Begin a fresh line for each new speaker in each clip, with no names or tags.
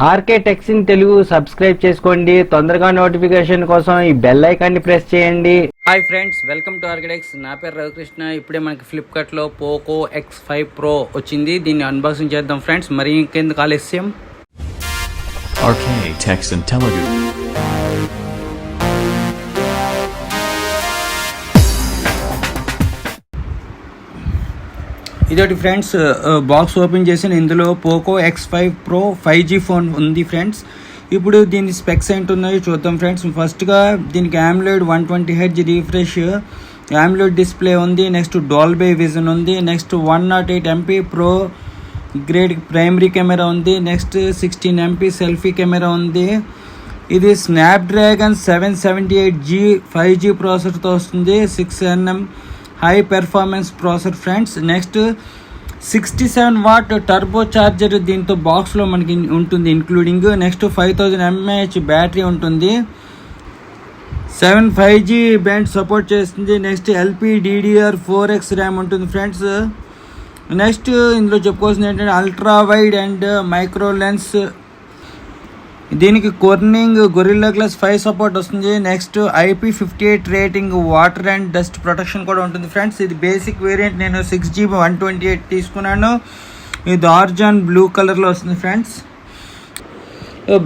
RK techs in Telugu subscribe చేసుకోండి. తొందరగా notification కోసం ఈ బెల్ ఐకాన్ ని ప్రెస్ చేయండి. Hi friends, welcome to R K techs. నా పేరు రవికృష్ణ. ఇప్పుడే మనకి ఫ్లిప్కార్ట్ లో పోకో X5 Pro వచ్చింది. దీన్ని అన్బాక్సింగ్ చేద్దాం ఫ్రెండ్స్. మరి ఇంకెందుకు ఆలస్యం.
R K techs in Telugu.
ఇదొకటి ఫ్రెండ్స్, బాక్స్ ఓపెన్ చేసిన ఇందులో Poco X5 Pro 5G phone ఉంది ఫ్రెండ్స్. ఇప్పుడు దీని స్పెక్స్ ఏంటున్నాయో చూద్దాం ఫ్రెండ్స్. ఫస్ట్గా దీనికి AMOLED 120Hz refresh AMOLED display ఉంది. నెక్స్ట్ డాల్బీ విజన్ ఉంది. Next 108 MP pro grade primary camera ఉంది. నెక్స్ట్ 16 MP సెల్ఫీ కెమెరా ఉంది. ఇది స్నాప్డ్రాగన్ 778G 5G ప్రాసెసర్తో వస్తుంది. 6nm high performance processor friends. Next 67 what turbo charger దీంతో బాక్స్లో మనకి ఉంటుంది ఇంక్లూడింగ్. నెక్స్ట్ 5000 mAh బ్యాటరీ ఉంటుంది. 7 5G బ్యాండ్ సపోర్ట్ చేస్తుంది. నెక్స్ట్ LPDDR4X ర్యామ్ ఉంటుంది ఫ్రెండ్స్. నెక్స్ట్ ఇందులో చెప్పుకోవాల్సింది ఏంటంటే ultra wide and micro lens, దీనికి కోర్నింగ్ గొరిల్లా గ్లాస్ 5 సపోర్ట్ వస్తుంది. Next IP58 rating, water and dust protection కూడా ఉంటుంది ఫ్రెండ్స్. ఇది బేసిక్ వేరియంట్. నేను 6GB 128 తీసుకున్నాను. ఇది ఆర్జాన్ బ్లూ కలర్లో వస్తుంది ఫ్రెండ్స్.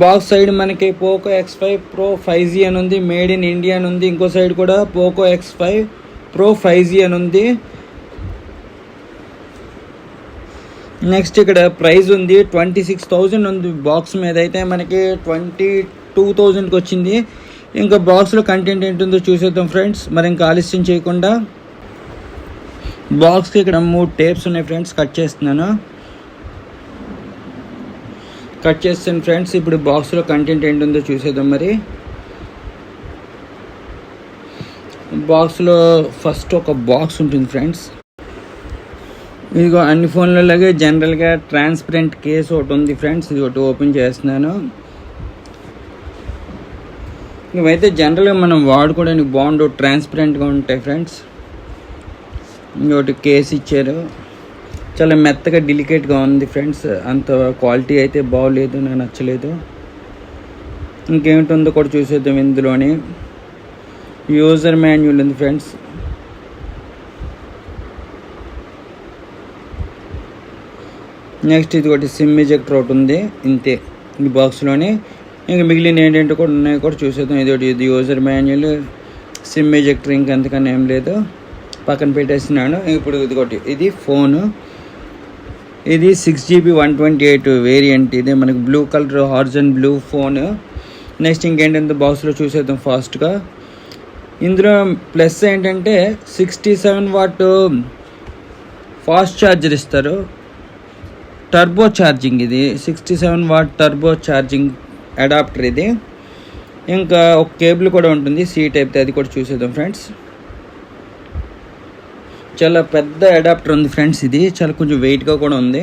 బాక్స్ సైడ్ మనకి పోకో X5 Pro 5G అని ఉంది. మేడ్ ఇన్ ఇండియా అని ఉంది. ఇంకో సైడ్ కూడా పోకో X5 Pro 5G అని ఉంది. నెక్స్ట్ ఇక్కడ ప్రైస్ ఉంది 26,000 ఉంది బాక్స్ మీద. అయితే మనకి 22,000కి వచ్చింది. ఇంకా బాక్స్లో కంటెంట్ ఏంటుందో చూసేద్దాం ఫ్రెండ్స్. మరి ఇంకా ఆలస్యం చేయకుండా బాక్స్కి ఇక్కడ 3 టేప్స్ ఉన్నాయి ఫ్రెండ్స్. కట్ చేస్తాను ఫ్రెండ్స్. ఇప్పుడు బాక్స్లో కంటెంట్ ఏంటుందో చూసేద్దాం. మరి బాక్స్లో ఫస్ట్ ఒక బాక్స్ ఉంటుంది ఫ్రెండ్స్. ఇదిగో అన్ని ఫోన్లలాగే జనరల్గా ట్రాన్స్పరెంట్ కేస్ ఒకటి ఉంది ఫ్రెండ్స్. ఇది ఒకటి ఓపెన్ చేస్తున్నాను. ఇవైతే జనరల్గా మనం వాడుకోవడానికి బాగుండు, ట్రాన్స్పరెంట్గా ఉంటాయి ఫ్రెండ్స్. ఇంకొకటి కేస్ ఇచ్చారు, చాలా మెత్తగా డెలికేట్గా ఉంది ఫ్రెండ్స్. అంత క్వాలిటీ అయితే బాగోలేదు, నాకు నచ్చలేదు. ఇంకేమిటి ఉందో కూడా చూసేద్దాం. ఇందులోని యూజర్ మాన్యువల్ ఉంది ఫ్రెండ్స్. నెక్స్ట్ ఇది ఒకటి సిమ్ ఎజెక్టర్ ఒకటి ఉంది. ఇంతే ఈ బాక్స్లోనే. ఇంకా మిగిలిన ఏంటంటే కూడా ఉన్నాయో కూడా చూసేద్దాం. ఇది యూజర్ మాన్యువల్, సిమ్ ఎజెక్టర్, ఇంకా అంతకన్నా ఏం లేదు. పక్కన పెట్టేస్తున్నాను. ఇప్పుడు ఇది ఫోను. ఇది 6GB 128 వేరియంట్. ఇది మనకి blue colour Horizon blue phone. Next ఇంకేంటంటే బాక్స్లో చూసేద్దాం ఫాస్ట్గా. ఇందులో ప్లస్ ఏంటంటే 67 వాట్ ఫాస్ట్ ఛార్జర్ ఇస్తారు. టర్బో ఛార్జింగ్, ఇది 67 వాట్ టర్బో ఛార్జింగ్ అడాప్టర్ ఇది. ఇంకా ఒక కేబుల్ కూడా ఉంటుంది C టైప్, అది కూడా చూసేద్దాం ఫ్రెండ్స్. చాలా పెద్ద అడాప్టర్ ఉంది ఫ్రెండ్స్. ఇది చాలా కొంచెం వెయిట్గా కూడా ఉంది.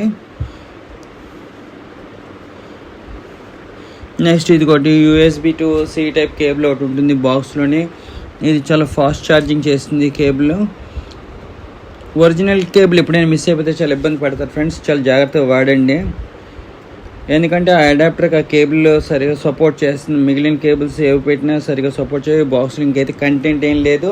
నెక్స్ట్ ఇది ఒకటి USB to C type cable ఒకటి ఉంటుంది బాక్స్లోని. ఇది చాలా ఫాస్ట్ ఛార్జింగ్ చేస్తుంది కేబుల్. ఒరిజినల్ కేబుల్ ఎప్పుడైనా మిస్ అయిపోతే చాలా ఇబ్బంది పడతారు ఫ్రెండ్స్. చాలా జాగ్రత్తగా వాడండి, ఎందుకంటే ఆ అడాప్టర్కి ఆ కేబుల్ సరిగా సపోర్ట్ చేస్తుంది. మిగిలిన కేబుల్స్ ఏవి పెట్టినా సరిగా సపోర్ట్ చేయ. బాక్స్లో ఇంకైతే కంటెంట్ ఏం లేదు.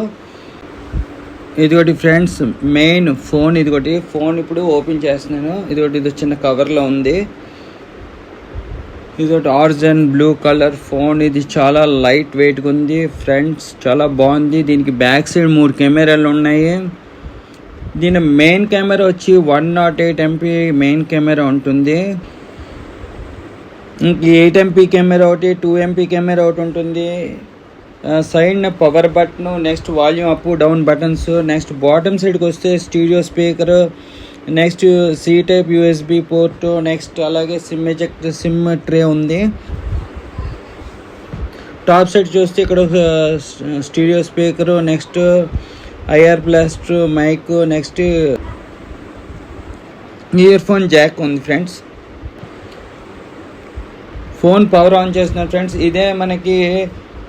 ఇదిగోటి ఫ్రెండ్స్ మెయిన్ ఫోన్. ఇదిగోటి ఫోన్ ఇప్పుడు ఓపెన్ చేస్తున్నాను. ఇది చిన్న కవర్లో ఉంది. ఇదొకటి ఆర్జన్ బ్లూ కలర్ ఫోన్. ఇది చాలా లైట్ వెయిట్గా ఉంది ఫ్రెండ్స్, చాలా బాగుంది. దీనికి బ్యాక్ సైడ్ 3 కెమెరాలు ఉన్నాయి. దీని మెయిన్ కెమెరా వచ్చి 108 MP మెయిన్ కెమెరా ఉంటుంది. ఇంక 8 MP కెమెరా ఒకటి, 2 MP కెమెరా ఒకటి ఉంటుంది. Side power button, next volume up down buttons. Next bottom సైడ్కి వస్తే stereo speaker, next C type USB port, next అలాగే సిమ్ ఎజెక్టర్, సిమ్ ట్రే ఉంది. టాప్ సైడ్ చూస్తే ఇక్కడ stereo speaker, next IR blaster mic, next earphone jack ఉంది friends. Phone power on చేస్తున్నాను friends. ఇదే మనకి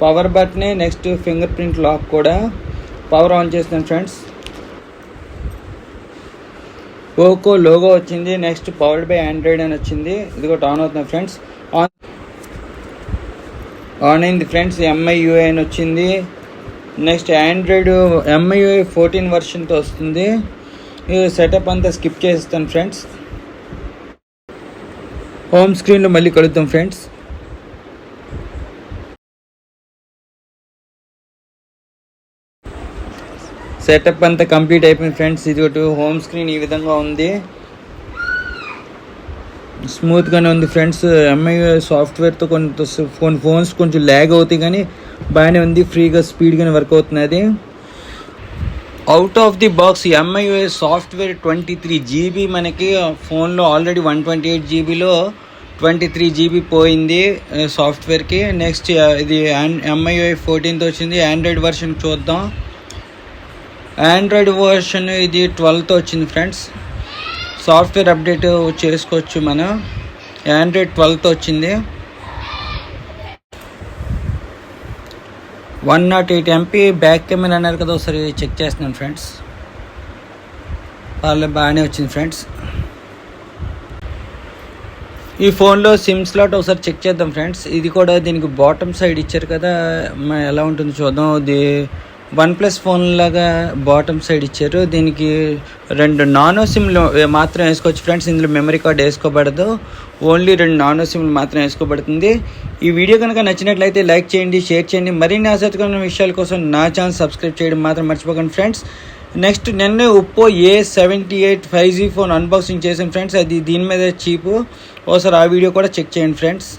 power button. Next fingerprint lock కూడా. Power on చేస్తున్నాను ఫ్రెండ్స్. పోకో లోగో వచ్చింది. నెక్స్ట్ పవర్డ్ బై ఆండ్రాయిడ్ అని వచ్చింది. ఇది కూడా ఆన్ అవుతుంది ఫ్రెండ్స్. ఆన్ ఆన్ అయింది ఫ్రెండ్స్. MIUI అని వచ్చింది. నెక్స్ట్ ఆండ్రాయిడ్ MIUI 14 వర్షన్తో వస్తుంది. సెటప్ అంతా స్కిప్ చేస్తాను ఫ్రెండ్స్. హోమ్ స్క్రీన్లో మళ్ళీ కలుద్దాం ఫ్రెండ్స్. సెటప్ అంతా కంప్లీట్ అయిపోయింది ఫ్రెండ్స్. ఇది ఒకటి హోమ్ స్క్రీన్ ఈ విధంగా ఉంది, స్మూత్గానే ఉంది ఫ్రెండ్స్. MIUI సాఫ్ట్వేర్తో కొన్ని ఫోన్స్ కొంచెం ల్యాగ్ అవుతాయి కానీ బాగానే ఉంది, ఫ్రీగా స్పీడ్గానే వర్క్ అవుతున్నది. Out of the box MIUI software 23 GB మనకి ఫోన్లో ఆల్రెడీ 128 GBలో 23 GB పోయింది సాఫ్ట్వేర్కి. నెక్స్ట్ ఇది MIUI 14తో వచ్చింది. ఆండ్రాయిడ్ వర్షన్ చూద్దాం. ఆండ్రాయిడ్ వర్షన్ ఇది 12తో వచ్చింది ఫ్రెండ్స్. సాఫ్ట్వేర్ అప్డేట్ చేసుకోవచ్చు మనం. ఆండ్రాయిడ్ 12తో వచ్చింది. 108 MP బ్యాక్ కెమెరా అన్నారు కదా, ఒకసారి చెక్ చేస్తున్నాను ఫ్రెండ్స్. వాళ్ళు బాగానే వచ్చింది ఫ్రెండ్స్. ఈ ఫోన్లో సిమ్ స్లాట్ ఒకసారి చెక్ చేద్దాం ఫ్రెండ్స్. ఇది కూడా దీనికి బాటమ్ సైడ్ ఇచ్చారు కదా, ఎలా ఉంటుందో చూద్దాం. ఇది OnePlus ఫోన్ లాగా బాటమ్ సైడ్ ఇచ్చారు. దీనికి 2 నానో సిమ్లు మాత్రం వేసుకోవచ్చు ఫ్రెండ్స్. ఇందులో మెమరీ కార్డ్ వేసుకోబడదు, ఓన్లీ 2 నానో సిమ్లు మాత్రం వేసుకోబడుతుంది. ఈ వీడియో కనుక నచ్చినట్లయితే లైక్ చేయండి, షేర్ చేయండి. మరిన్ని ఆసక్తికరమైన విషయాల కోసం నా ఛానల్ సబ్స్క్రైబ్ చేయడం మాత్రం మర్చిపోకండి ఫ్రెండ్స్. నెక్స్ట్ నిన్నే Oppo A78 5G phone unboxing చేసాను ఫ్రెండ్స్. అది దీని మీద చీపు, ఒకసారి ఆ వీడియో కూడా చెక్ చేయండి ఫ్రెండ్స్.